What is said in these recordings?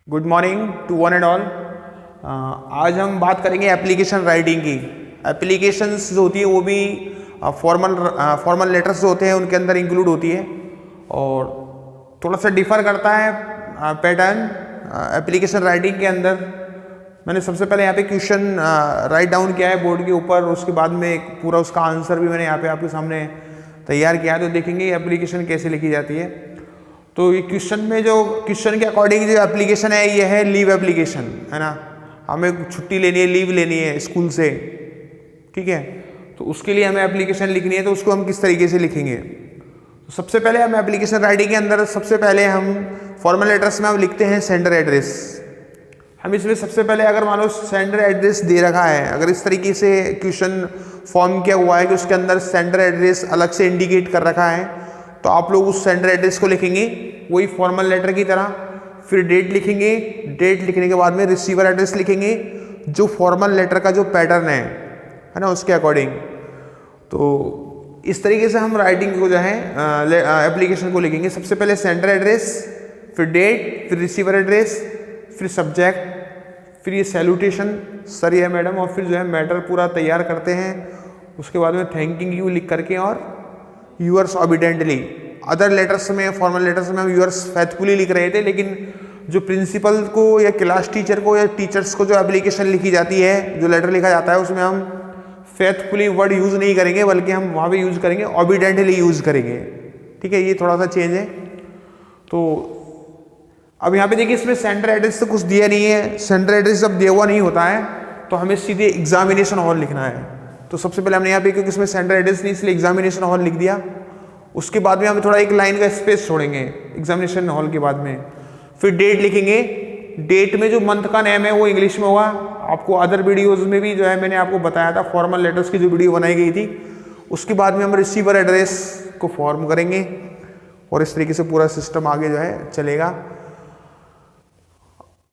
Good morning to one and all. आज हम बात करेंगे एप्लीकेशन राइटिंग की। एप्लीकेशंस जो होती है वो भी फॉर्मल लेटर्स जो होते हैं उनके अंदर इंक्लूड होती है और थोड़ा सा डिफर करता है पैटर्न एप्लीकेशन राइटिंग के अंदर। मैंने सबसे पहले यहाँ पे क्वेश्चन राइट डाउन किया है बोर्ड के ऊपर, उसके बाद में एक पूरा उसका आंसर भी मैंने यहाँ पे आपके सामने तैयार किया है। तो देखेंगे एप्लीकेशन कैसे लिखी जाती है। तो ये क्वेश्चन में जो क्वेश्चन के अकॉर्डिंग जो एप्लीकेशन है ये है लीव एप्लीकेशन, है ना। हमें छुट्टी लेनी है, लीव लेनी है स्कूल से, ठीक है। तो उसके लिए हमें एप्लीकेशन लिखनी है, तो उसको हम किस तरीके से लिखेंगे। तो सबसे पहले हम एप्लीकेशन राइटिंग के अंदर सबसे पहले हम फॉर्मल लेटर्स में हम लिखते हैं सेंडर एड्रेस। हम इसमें सबसे पहले अगर मान लो सेंडर एड्रेस दे रखा है, अगर इस तरीके से क्वेश्चन फॉर्म किया हुआ है कि उसके अंदर सेंडर एड्रेस अलग से इंडिकेट कर रखा है, तो आप लोग उस सेंडर एड्रेस को लिखेंगे वही फॉर्मल लेटर की तरह। फिर डेट लिखेंगे, डेट लिखने के बाद में रिसीवर एड्रेस लिखेंगे जो फॉर्मल लेटर का जो पैटर्न है ना, उसके अकॉर्डिंग। तो इस तरीके से हम राइटिंग को जो है एप्लीकेशन को लिखेंगे। सबसे पहले सेंडर एड्रेस, फिर डेट, फिर रिसीवर एड्रेस, फिर सब्जेक्ट, फिर ये सैल्यूटेशन सर या मैडम, और फिर जो है मैटर पूरा तैयार करते हैं। उसके बाद में थैंकिंग यू लिख करके और यूअर्स ऑबिडेंटली। अदर लेटर्स में, फॉर्मल लेटर्स में हम यूअर्स फेथफुली लिख रहे थे, लेकिन जो प्रिंसिपल को या क्लास टीचर को या टीचर्स को जो एप्लीकेशन लिखी जाती है, जो लेटर लिखा जाता है, उसमें हम फेथफुली वर्ड यूज़ नहीं करेंगे, बल्कि हम वहाँ पे यूज़ करेंगे ऑबिडेंटली यूज़ करेंगे, ठीक है। ये थोड़ा सा चेंज है। तो अब यहाँ पे देखिए इसमें सेंटर एड्रेस तो कुछ दिया नहीं है। सेंटर एड्रेस जब दिया हुआ नहीं होता है तो हमें सीधे एग्जामिनेशन हॉल लिखना है। तो सबसे पहले हमने यहाँ पे, क्योंकि इसमें सेंटर एड्रेस नहीं, इसलिए एग्जामिनेशन हॉल लिख दिया। उसके बाद में हम थोड़ा एक लाइन का स्पेस छोड़ेंगे एग्जामिनेशन हॉल के बाद में। फिर डेट लिखेंगे। डेट में जो मंथ का नेम है वो इंग्लिश में होगा। आपको अदर वीडियोज में भी जो है मैंने आपको बताया था, फॉर्मल लेटर्स की जो वीडियो बनाई गई थी। उसके बाद में हम रिसीवर एड्रेस को फॉर्म करेंगे और इस तरीके से पूरा सिस्टम आगे जो है चलेगा।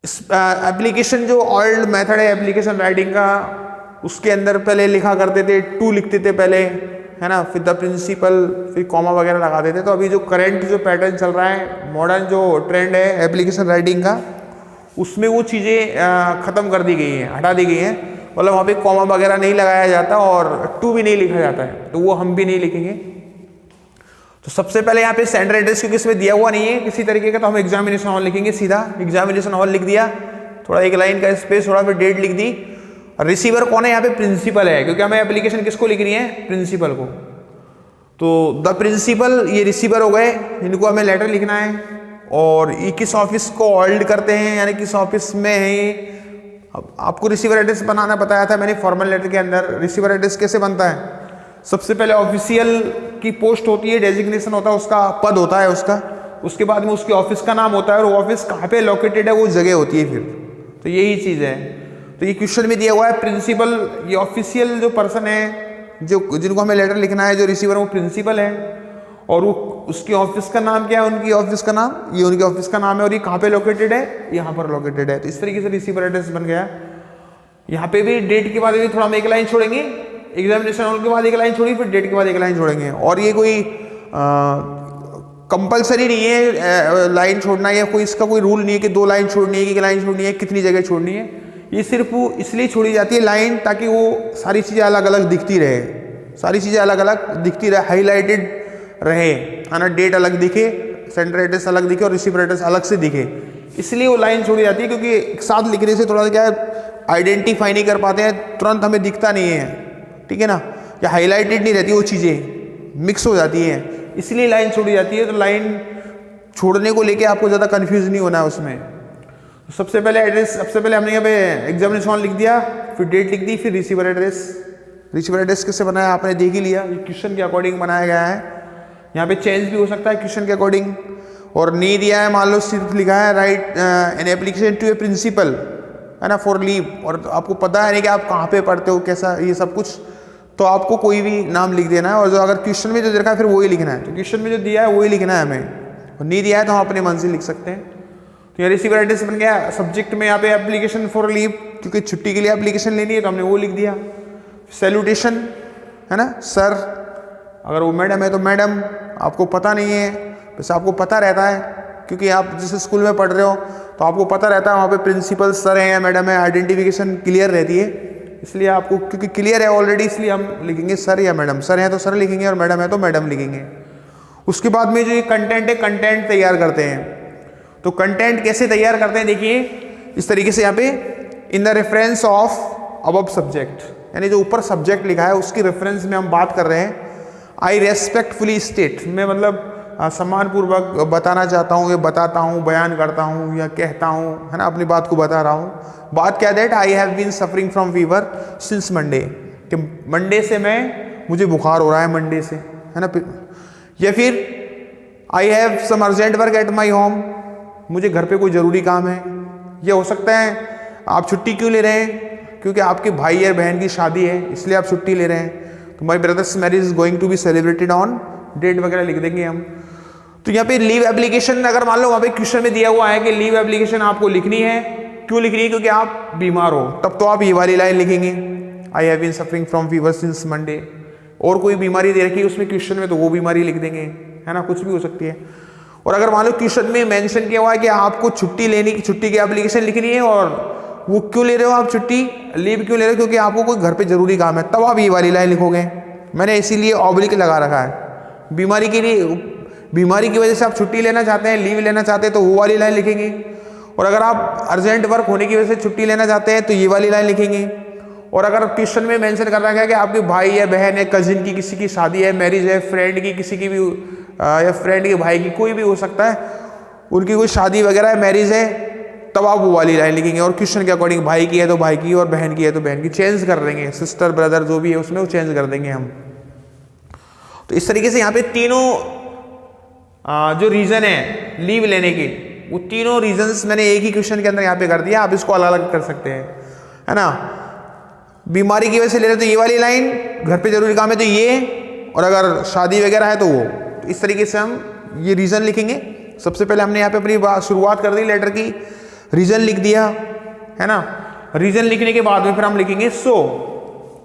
इस एप्लीकेशन जो ओल्ड मेथड है एप्लीकेशन राइटिंग का, उसके अंदर पहले लिखा करते थे, टू लिखते थे पहले, है ना, फिर द प्रिंसिपल, फिर कॉमा वगैरह लगा देते। तो अभी जो करंट जो पैटर्न चल रहा है, मॉडर्न जो ट्रेंड है एप्लीकेशन राइटिंग का, उसमें वो चीज़ें ख़त्म कर दी गई हैं, हटा दी गई हैं। मतलब वहाँ पे कॉमा वगैरह नहीं लगाया जाता और टू भी नहीं लिखा जाता है, तो वो हम भी नहीं लिखेंगे। तो सबसे पहले यहाँ पे सेंडर एड्रेस क्योंकि इसमें दिया हुआ नहीं है किसी तरीके का, तो हम एग्जामिनेशन हॉल लिखेंगे। सीधा एग्जामिनेशन हॉल लिख दिया, थोड़ा एक लाइन का स्पेस छोड़ा, फिर डेट लिख दी। रिसीवर कौन है यहाँ पे? प्रिंसिपल है, क्योंकि हमें एप्लीकेशन किसको लिखनी है? प्रिंसिपल को। तो द प्रिंसिपल ये रिसीवर हो गए, इनको हमें लेटर लिखना है। और ये किस ऑफिस को होल्ड करते हैं, यानी किस ऑफिस में है ये। अब आपको रिसीवर एड्रेस बनाना बताया था मैंने फॉर्मल लेटर के अंदर। रिसीवर एड्रेस कैसे बनता है? सबसे पहले ऑफिशियल की पोस्ट होती है, डेजिग्नेशन होता है, उसका पद होता है उसका। उसके बाद में उसके ऑफिस का नाम होता है, और वो ऑफिस कहाँ पे लोकेटेड है वो जगह होती है फिर। तो यही चीज़ है। तो ये क्वेश्चन में दिया हुआ है प्रिंसिपल, ये ऑफिशियल जो पर्सन है जो जिनको हमें लेटर लिखना है, जो रिसीवर वो प्रिंसिपल है। और वो उसके ऑफिस का नाम क्या है? उनकी ऑफिस का नाम, ये उनके ऑफिस का नाम है। और ये कहाँ पे लोकेटेड है? यहाँ पर लोकेटेड है। तो इस तरीके से रिसीवर एड्रेस बन गया। यहाँ पे भी डेट के बाद भी थोड़ा हम एक लाइन छोड़ेंगे, एग्जामिनेशन हॉल के बाद एक लाइन छोड़ी, फिर डेट के बाद एक लाइन छोड़ेंगे। और ये कोई कंपलसरी नहीं है लाइन छोड़ना, या कोई इसका कोई रूल नहीं है कि 2 लाइन छोड़नी है कि 1 लाइन छोड़नी है, कितनी जगह छोड़नी है। ये सिर्फ इसलिए छोड़ी जाती है लाइन, ताकि वो सारी चीज़ें अलग अलग दिखती रहे, सारी चीज़ें अलग अलग दिखती रहे, हाईलाइटेड रहे, है ना। डेट अलग दिखे, सेंटर एड्रेस अलग दिखे और रिसीवर एड्रेस अलग से दिखे, इसलिए वो लाइन छोड़ी जाती है। क्योंकि एक साथ लिखने से थोड़ा सा क्या आइडेंटिफाई नहीं कर पाते हैं, तुरंत हमें दिखता नहीं है, ठीक है ना, या हाईलाइटेड नहीं रहती, वो चीज़ें मिक्स हो जाती हैं, इसलिए लाइन छोड़ी जाती है। तो लाइन छोड़ने को लेके आपको ज़्यादा कंफ्यूज नहीं होना है उसमें। तो सबसे पहले एड्रेस, सबसे पहले हमने यहाँ पे एग्जामिनेशन हॉल लिख दिया, फिर डेट लिख दी, फिर रिसीवर एड्रेस। रिसीवर एड्रेस किससे बनाया आपने देख ही लिया, ये क्वेश्चन के अकॉर्डिंग बनाया गया है। यहाँ पे चेंज भी हो सकता है क्वेश्चन के अकॉर्डिंग। और नहीं दिया है, मान लो सिर्फ लिखा है write an application to a principal, है ना, फॉर लीव, और आपको पता है नहीं कि आप कहाँ पे पढ़ते हो, कैसा ये सब कुछ, तो आपको कोई भी नाम लिख देना है। और जो अगर क्वेश्चन में जो देखा है फिर वही लिखना है। तो क्वेश्चन में जो दिया है वही लिखना है हमें, और नहीं दिया है तो हम अपने मन से लिख सकते हैं। तो यहाँ रिसीवर एड्रेस बन गया। सब्जेक्ट में यहाँ पे एप्लीकेशन फॉर लीव, क्योंकि छुट्टी के लिए एप्लीकेशन लेनी है तो हमने वो लिख दिया। सैल्यूटेशन, है ना, सर, अगर वो मैडम है तो मैडम, आपको पता नहीं है, बस आपको पता रहता है क्योंकि आप जिस स्कूल में पढ़ रहे हो तो आपको पता रहता है वहाँ पे प्रिंसिपल सर हैं या मैडम है, आइडेंटिफिकेशन क्लियर रहती है, इसलिए आपको क्योंकि क्लियर है ऑलरेडी इसलिए हम लिखेंगे सर या मैडम। सर है तो सर लिखेंगे और मैडम है तो मैडम लिखेंगे। उसके बाद में जो ये कंटेंट है, कंटेंट तैयार करते हैं। तो कंटेंट कैसे तैयार करते हैं देखिए इस तरीके से, यहाँ पे in the reference of above subject, यानी जो ऊपर सब्जेक्ट लिखा है उसकी रेफरेंस में हम बात कर रहे हैं। आई रेस्पेक्टफुली स्टेट, मैं मतलब सम्मानपूर्वक बताना चाहता हूँ, या बताता हूँ, बयान करता हूँ या कहता हूँ, है ना, अपनी बात को बता रहा हूँ। बात क्या that I have been suffering from fever since Monday, कि मंडे से मुझे बुखार हो रहा है, मंडे से, है ना। या फिर I have some urgent work at my home, मुझे घर पे कोई ज़रूरी काम है। यह हो सकता है आप छुट्टी क्यों ले रहे हैं, क्योंकि आपके भाई या बहन की शादी है इसलिए आप छुट्टी ले रहे हैं। तो my brother's marriage is going to be celebrated on, date वगैरह लिख देंगे हम। तो यहाँ पे लीव एप्लीकेशन, अगर मान लो वहाँ पे क्वेश्चन में दिया हुआ है कि लीव एप्लीकेशन आपको लिखनी है, क्यों लिखनी है, क्योंकि आप बीमार हो, तब तो आप ये वाली लाइन लिखेंगे, I have been suffering from fever since Monday. और कोई बीमारी दे रखी है उसमें क्वेश्चन में, तो वो बीमारी लिख देंगे, है ना, कुछ भी हो सकती है। और अगर मान लो क्वेश्चन में मेंशन किया हुआ है कि आपको छुट्टी लेने की, छुट्टी की एप्लीकेशन लिखनी है, और वो क्यों ले रहे हो आप छुट्टी, लीव क्यों ले रहे हो, क्योंकि आपको कोई घर पे जरूरी काम है, तब आप ये वाली लाइन लिखोगे। मैंने इसीलिए ऑब्लिक लगा रखा है। बीमारी के लिए, बीमारी की वजह से आप छुट्टी लेना चाहते हैं, लीव लेना चाहते हैं, तो वो वाली लाइन लिखेंगे। और अगर आप अर्जेंट वर्क होने की वजह से छुट्टी लेना चाहते हैं तो ये वाली लाइन लिखेंगे। और अगर क्वेश्चन में मेंशन कर रखा है कि आपके भाई या बहन या कजिन की किसी की शादी है, मैरिज है, फ्रेंड की किसी की भी, या फ्रेंड के भाई की, कोई भी हो सकता है, उनकी कोई शादी वगैरह है, मैरिज है, तब आप वो वाली लाइन लिखेंगे। और क्वेश्चन के अकॉर्डिंग भाई की है तो भाई की, और बहन की है तो बहन की, चेंज कर देंगे, सिस्टर ब्रदर जो भी है उसमें वो चेंज कर देंगे हम। तो इस तरीके से यहाँ पे तीनों जो रीजन है लीव लेने के, वो तीनों रीजंस मैंने एक ही क्वेश्चन के अंदर यहाँ पे कर दिया। आप इसको अलग अलग कर सकते हैं, है ना। बीमारी की वजह से ले रहे तो ये वाली लाइन, घर पे जरूरी काम है तो ये, और अगर शादी वगैरह है तो वो। तो इस तरीके से हम ये रीजन लिखेंगे। सबसे पहले हमने यहाँ पे अपनी शुरुआत कर दी, लेटर की रीजन लिख दिया, है ना। रीजन लिखने के बाद में फिर हम लिखेंगे सो,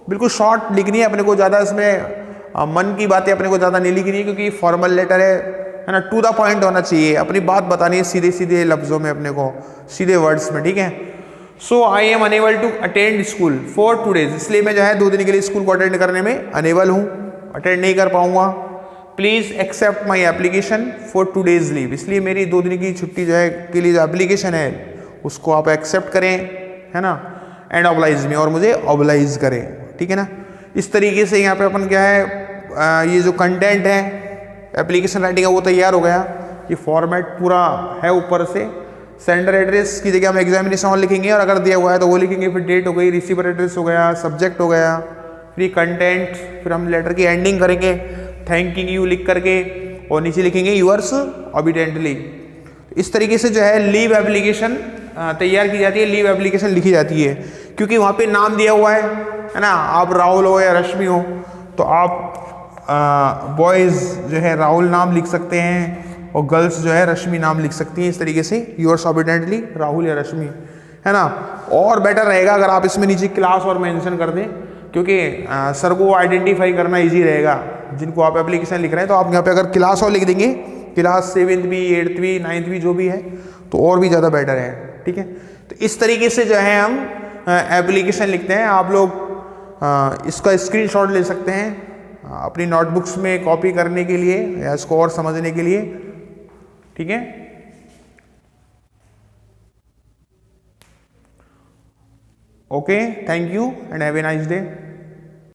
बिल्कुल शॉर्ट लिखनी है अपने को, ज़्यादा इसमें मन की बातें अपने को ज़्यादा नहीं लिखनी है, क्योंकि फॉर्मल लेटर है ना, टू द पॉइंट होना चाहिए, अपनी बात बतानी है सीधे सीधे लफ्ज़ों में, अपने को सीधे वर्ड्स में, ठीक है। So I am unable to attend school for 2 days, इसलिए मैं जो है 2 दिन के लिए स्कूल को अटेंड करने में अनेबल हूँ, अटेंड नहीं कर पाऊँगा। Please accept my application for 2 days leave, इसलिए मेरी 2 दिन की छुट्टी जो है के लिए जो एप्लीकेशन है उसको आप एक्सेप्ट करें, है ना। एंड ऑब्लाइज में, और मुझे ऑब्लाइज करें, ठीक है ना। इस तरीके से यहाँ पे अपन क्या है, ये जो कंटेंट है एप्लीकेशन राइटिंग का वो तैयार हो गया। ये फॉर्मेट पूरा है ऊपर से। सेंडर एड्रेस की जगह हम एग्जामिनेशन हॉल लिखेंगे, और अगर दिया हुआ है तो वो लिखेंगे। फिर डेट हो गई, रिसीवर एड्रेस हो गया, सब्जेक्ट हो गया, फिर कंटेंट, फिर हम लेटर की एंडिंग करेंगे थैंकिंग यू लिख करके, और नीचे लिखेंगे यूअर्स ऑबिडेंटली। इस तरीके से जो है लीव एप्लीकेशन तैयार की जाती है, लीव एप्लीकेशन लिखी जाती है। क्योंकि वहाँ पे नाम दिया हुआ है ना, आप राहुल हो या रश्मि हो, तो आप बॉयज़ जो है राहुल नाम लिख सकते हैं, और गर्ल्स जो है रश्मि नाम लिख सकती हैं। इस तरीके से यूअर्स ऑबिडेंटली राहुल या रश्मि, है ना। और बेटर रहेगा अगर आप इसमें नीचे क्लास और मेंशन कर दें, क्योंकि सर को आइडेंटिफाई करना इजी रहेगा जिनको आप एप्लीकेशन लिख रहे हैं। तो आप यहाँ पे अगर क्लास और लिख देंगे, क्लास 7वीं 8वीं 9वीं जो भी है, तो और भी ज़्यादा बेटर है, ठीक है। तो इस तरीके से जो है हम एप्लीकेशन लिखते हैं। आप लोग इसका स्क्रीनशॉट ले सकते हैं अपनी नोटबुक्स में कॉपी करने के लिए या इसको और समझने के लिए, ठीक है। Okay, thank you and have a nice day.